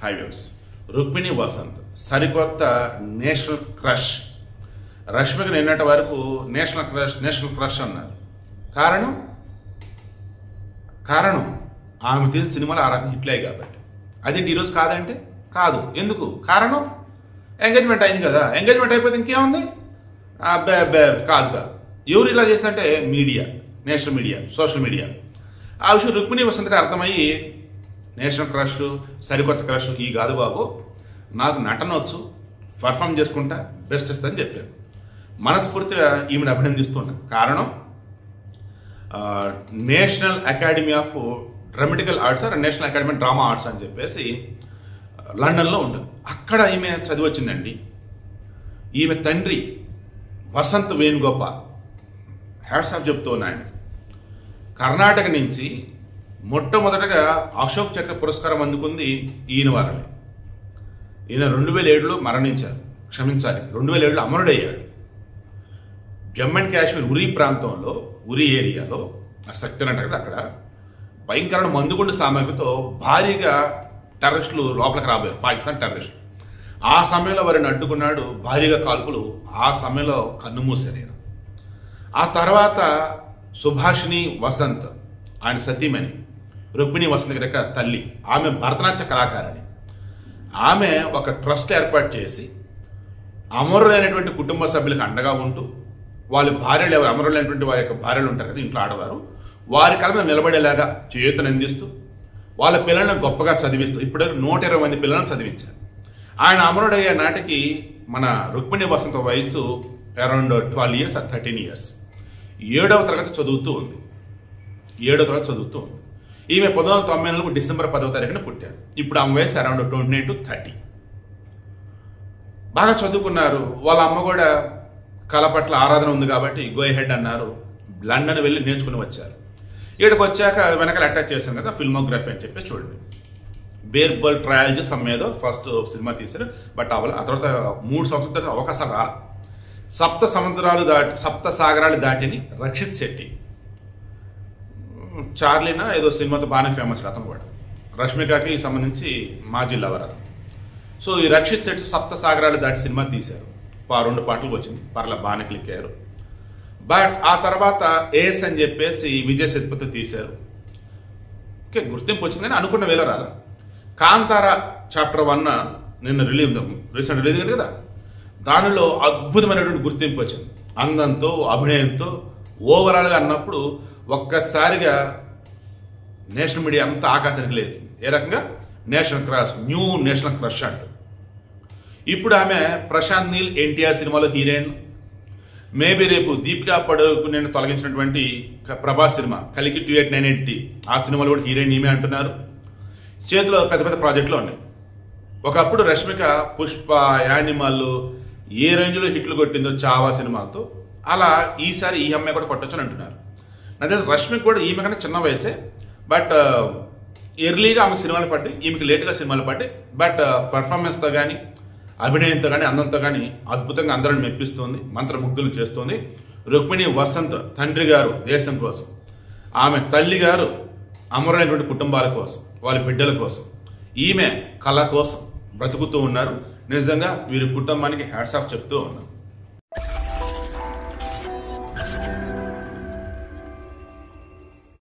High views. Rukmini Vasant సరికొత్త national crush. Rashmika నిన్నటి వరకు నేషనల్ క్రష్ అన్నారు. కారణం ఆమె తీసిన సినిమాలు ఆ రకంగా హిట్లే కాబట్టి. అదేంటి ఈరోజు కాదంటే కాదు. ఎందుకు? కారణం ఎంగేజ్మెంట్ అయింది కదా. ఎంగేజ్మెంట్ అయిపోతే ఇంకేముంది? కాదు. ఎవరు ఇలా చేసిందంటే media, national media, social media. ఆ విషయం రుక్మిణి వసంత్కి అర్థమయ్యి నేషనల్ క్రష్, సరికొత్త క్రష్ ఈ కాదు బాబు, నాకు నటన వచ్చు, పర్ఫామ్ చేసుకుంటా, బెస్ట్ ఇస్తుందని చెప్పారు. మనస్ఫూర్తిగా ఈమెను అభినందిస్తున్నా. కారణం national academy of dramatical arts national academy drama arts అని చెప్పేసి లండన్లో ఉంటుంది. అక్కడ ఈమె చదివి వచ్చిందండి. ఈమె తండ్రి వసంత్ వేణుగోపాల్ హ్యాట్స్ ఆఫ్ చెప్తూ ఉన్నాయని. కర్ణాటక నుంచి మొట్టమొదటగా అశోక్ చక్ర పురస్కారం అందుకుంది ఈయన వారనే. ఈయన 2007లో మరణించారు. క్షమించాలి, 2007లో అమరుడయ్యాడు. జమ్మూ అండ్ కాశ్మీర్ ఉరీ ప్రాంతంలో, ఉరీ ఏరియాలో ఆ సెక్టర్ అంటారు కదా, అక్కడ భయంకరమైన మందుగుండు సామాగ్రితో భారీగా టెర్రరిస్టులు లోపలికి రాబోయారు, పాకిస్తాన్ టెర్రరిస్టులు. ఆ సమయంలో వారిని అడ్డుకున్నాడు. భారీగా కాల్పులు. ఆ సమయంలో కన్నుమూసారు. ఆ తర్వాత సుభాషిణి వసంత్ ఆయన సతీమణి రుక్మిణి వసంత్ గారి తల్లి, ఆమె భరతనాట్య కళాకారిణి. ఆమె ఒక ట్రస్ట్ ఏర్పాటు చేసి అమరులైనటువంటి కుటుంబ సభ్యులకు అండగా ఉంటూ, వాళ్ళ భార్యలు ఎవరు అమరులైనటువంటి వారి యొక్క భార్యలు ఉంటారు కదా ఇంట్లో ఆడవారు, వారి కళ మీద నిలబడేలాగా చేతులు అందిస్తూ వాళ్ళ పిల్లలను గొప్పగా చదివిస్తూ ఇప్పుడు 120 మంది పిల్లలను చదివించారు. ఆయన అమరుడయ్యే నాటికి మన రుక్మిణి వసంత వయసు అరౌండ్ 12 years or 13 years. 7వ తరగతి చదువుతూ ఉంది. ఈమె 1994 డిసెంబర్ 10వ తారీఖున పుట్టారు. ఇప్పుడు ఆమె వయసు అరౌండ్ 29 to 30. బాగా చదువుకున్నారు. వాళ్ళ అమ్మ కూడా కళ పట్ల ఆరాధన ఉంది కాబట్టి గో హెడ్ అన్నారు. లండన్ వెళ్ళి నేర్చుకుని వచ్చారు. ఇక్కడికి వచ్చాక వెనకాల అటాచ్ చేశాను కదా ఫిల్మోగ్రఫీ అని చెప్పి చూడండి. బేర్బల్ ట్రయాలజీ సమ్మేదో ఫస్ట్ సినిమా తీశారు. బట్ ఆ తర్వాత 3 సంవత్సరాల తర్వాత అవకాశం రాలి. సప్త సాగరాలు దాటిని రక్షిత్ శెట్టి, చార్లీనా ఏదో సినిమాతో బాగానే ఫేమస్ అతను కూడా. రష్మికకి సంబంధించి మాజీ లవర్ అతను. సో ఈ రక్షిత్ శెట్టి సప్త సాగరాలు దాటి సినిమా తీశారు. 2 పాటలు వచ్చింది, పర్ల బాగానే క్లిక్ అయ్యారు. బట్ ఆ తర్వాత ఏస్ అని చెప్పేసి విజయ్ సేతుపతి తీశారు. ఓకే, గుర్తింపు వచ్చింది కానీ అనుకున్న వేళ రాలా. కాంతారా చాప్టర్ 1 నిన్న రీసెంట్ రిలీజ్ అయింది కదా, దానిలో అద్భుతమైనటువంటి గుర్తింపు వచ్చింది. అందంతో, అభినయంతో, ఓవరాల్గా అన్నప్పుడు ఒక్కసారిగా నేషనల్ మీడియా అంతా ఆకాశానికి లేచింది. ఏ రకంగా? National crush, new national crush అంటూ. ఇప్పుడు ఆమె ప్రశాంత్ నీల్ ఎన్టీఆర్ సినిమాలో హీరోయిన్. మేబీ రేపు దీపికా పడుకునే తొలగించినటువంటి ప్రభాస్ సినిమా కలికి 2898 ఆ సినిమాలో కూడా హీరోయిన్ ఈమె అంటున్నారు. చేతిలో పెద్ద పెద్ద ప్రాజెక్టులు ఉన్నాయి. ఒకప్పుడు రష్మిక పుష్ప, యానిమల్ ఏ రేంజ్లో హిట్లు కొట్టిందో చావా సినిమాలతో, అలా ఈసారి ఈ అమ్మాయి కూడా కొట్టొచ్చని అంటున్నారు. నా తెలిసి రష్మిక కూడా ఈమె కన్నా చిన్న వయసే. బట్ ఎర్లీగా ఆమెకు సినిమాలు పడ్డాయి, ఈమెకి లేటుగా సినిమాలు పడ్డాయి. బట్ పర్ఫార్మెన్స్తో కానీ, అభినయంతో కానీ, అందంతో కానీ అద్భుతంగా అందరిని మెప్పిస్తుంది, మంత్రముగ్ధులు చేస్తుంది. రుక్మిణి వసంత్ తండ్రి గారు దేశం కోసం, ఆమె తల్లి గారు అమరులైనటువంటి కుటుంబాల కోసం, వాళ్ళ బిడ్డల కోసం, ఈమె కళ కోసం బ్రతుకుతూ ఉన్నారు. నిజంగా వీరి కుటుంబానికి హ్యాట్స్ ఆఫ్ చెప్తూ ఉన్నాం.